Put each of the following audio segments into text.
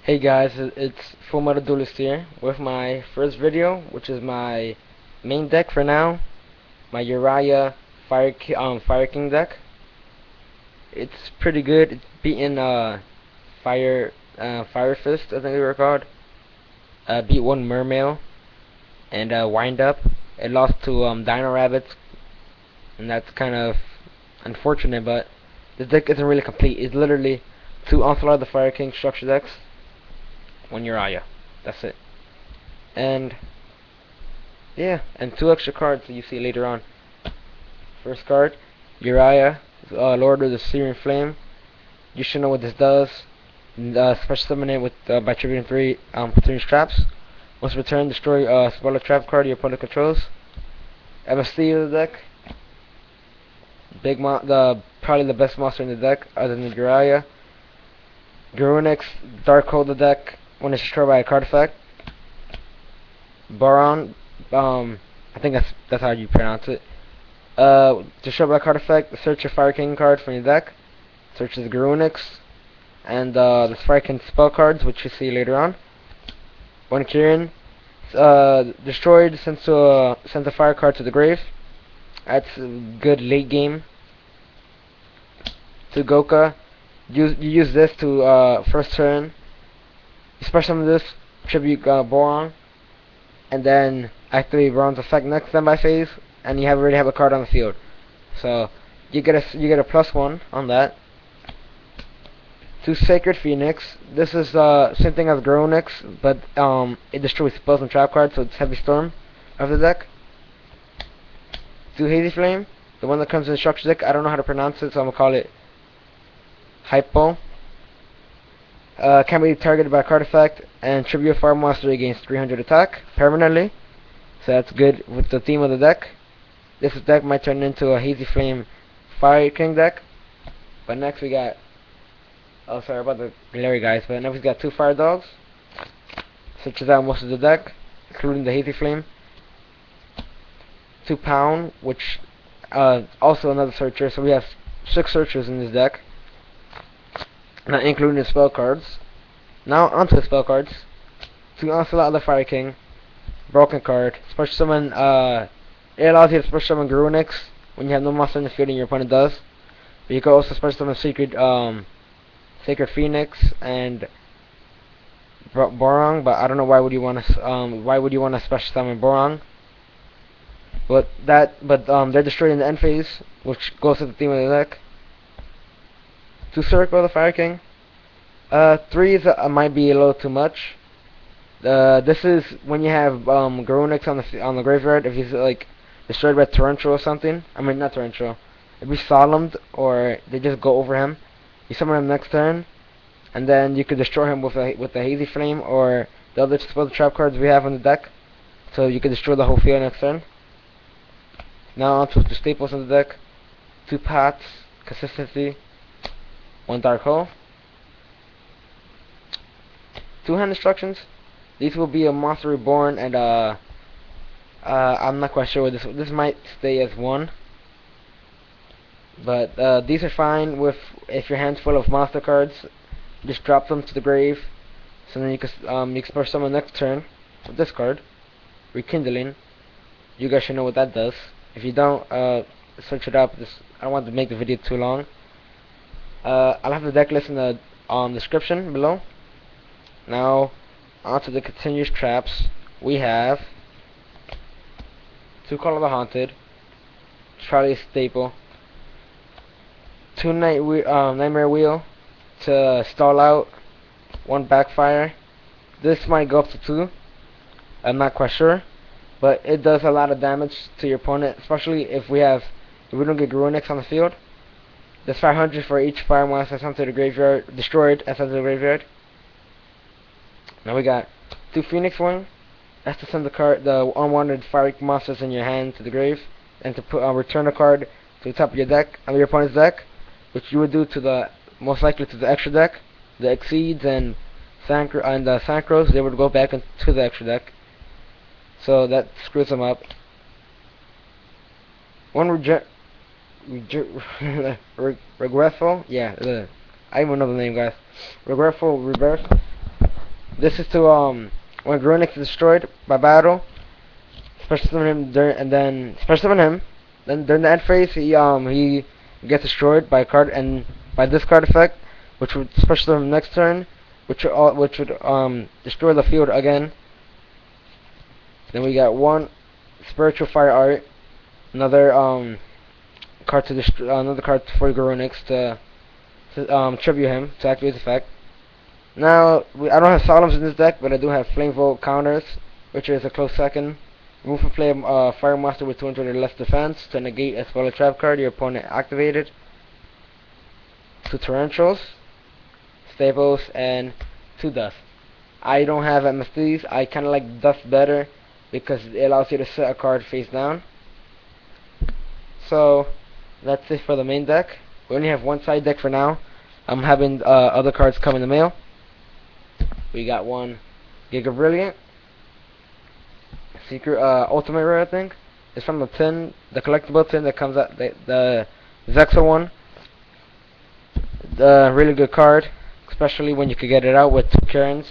Hey guys, it's FMDuelist here with my first video, which is my main deck for now, my Uriia Fire King deck. It's pretty good. It's beaten Fire Fist, I think they were called. Beat one Mermail and Wind Up. It lost to Dino Rabbits, and that's kind of unfortunate. But this deck isn't really complete. It's literally two Onslaught the Fire King structure decks. One Uriia. That's it. And yeah, and two extra cards that you see later on. First card, Uriia, Lord of the Searing Flame. You should know what this does. Special summon it with by triggering three traps. Once returned, destroy spell a trap card your opponent controls. MSC of the deck. Probably the best monster in the deck, other than Uriia. Gurunix, Dark Hold the deck when it's destroyed by a card effect. Barong, I think that's how you pronounce it. Destroyed by a card effect, search a Fire King card from your deck. Search the Gurunix and the Fire King spell cards, which you see later on. One Kirin, destroyed, sends a fire card to the grave. That's good late game. To Goka, you use this to first turn. You special summon this, tribute Barong, and then activate Barong's effect next standby phase, and you already have a card on the field. So you get a +1 on that. To Sacred Phoenix, this is same thing as Gurunix, but it destroys spells and trap cards, so it's Heavy Storm of the deck. To Hazy Flame, the one that comes in the structure deck. I don't know how to pronounce it, so I'm gonna call it Hypo. Can be targeted by a card effect and tribute a fire monster against 300 attack permanently. So that's good with the theme of the deck. This deck might turn into a Hazy Flame Fire King deck. But next we got, oh sorry about the glary guys, but next we got two Fire Dogs. Searches out most of the deck, including the Hazy Flame. Two Poun, which also another searcher, so we have 6 searchers in this deck. Not including the spell cards. Now onto the spell cards. To Onslaught the Fire King, broken card. Special summon. It allows you to special summon Gurunix when you have no monster in the field and your opponent does. But you can also special summon Sacred Phoenix and Barong. But I don't know why would you want to special summon Barong. But they're destroyed in the end phase, which goes to the theme of the deck. To Circle the Fire King, 3 might be a little too much. This is when you have Gurunix on the graveyard. If he's like destroyed by Torrential or something, I mean not Torrential, if he's solemned or they just go over him, you summon him next turn, and then you could destroy him with the Hazy Flame or the other spell trap cards we have on the deck. So you could destroy the whole field next turn. Now onto the staples in the deck. 2 Pots, Consistency. 1 Dark Hole. 2 hand instructions. These will be a Monster Reborn and I'm not quite sure what this might stay as 1. But these are fine with if your hand's full of monster cards. Just drop them to the grave. So then you can special summon next turn with this card. Rekindling. You guys should know what that does. If you don't, search it up. I don't want to make the video too long. I'll have the deck list in the description below. Now, onto the continuous traps. We have 2 Call of the Haunted, probably a staple. 2 Nightmare Wheel to stall out. 1 Backfire. This might go up to 2. I'm not quite sure, but it does a lot of damage to your opponent, especially if we don't get Gurunix on the field. That's 500 for each fire monster sent to the graveyard, destroyed and sent to the graveyard. Now we got 2 Phoenix Wing. That's to send the unwanted fire monsters in your hand to the grave, and to return a card to the top of your deck, your opponent's deck, which you would do to most likely to the extra deck. The Exceeds and the Synchros, they would go back into the extra deck. So that screws them up. 1 Regretful, yeah, I even know the name, guys. Regretful Rebirth. This is to when Gurunix is destroyed by battle, special summon him and then special summon him. Then during the end phase, he gets destroyed by a card and by this card effect, which would special summon him next turn, which would destroy the field again. Then we got one spiritual fire art, another card to destroy, another card for Gurunix to tribute him to activate his effect. Now I don't have Solemns in this deck, but I do have Flamveil counters, which is a close second. Remove from play a fire monster with 200 or less defense to negate a spell or trap card your opponent activated. 2 Torrentials, Staples, and 2 Dust. I don't have Nephthys. I kind of like Dust better because it allows you to set a card face down. So that's it for the main deck. We only have one side deck for now. I'm having other cards come in the mail. We got one Giga-Brilliant, secret ultimate rare, I think. It's from the tin, the collectible tin that comes out, the Zexa one. The really good card, especially when you could get it out with 2 Kirins.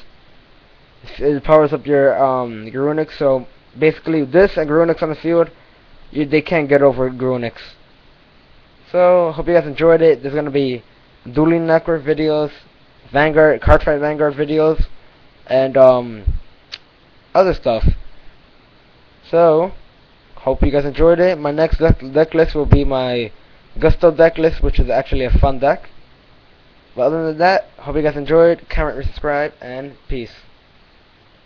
It powers up your Gurunix, so basically this and Gurunix on the field, they can't get over Gurunix. So hope you guys enjoyed it. There's gonna be Dueling Network videos, Vanguard, Cardfight Vanguard videos, and other stuff. So hope you guys enjoyed it. My next deck list will be my Gusto deck list, which is actually a fun deck. But other than that, hope you guys enjoyed. Comment, subscribe, and peace.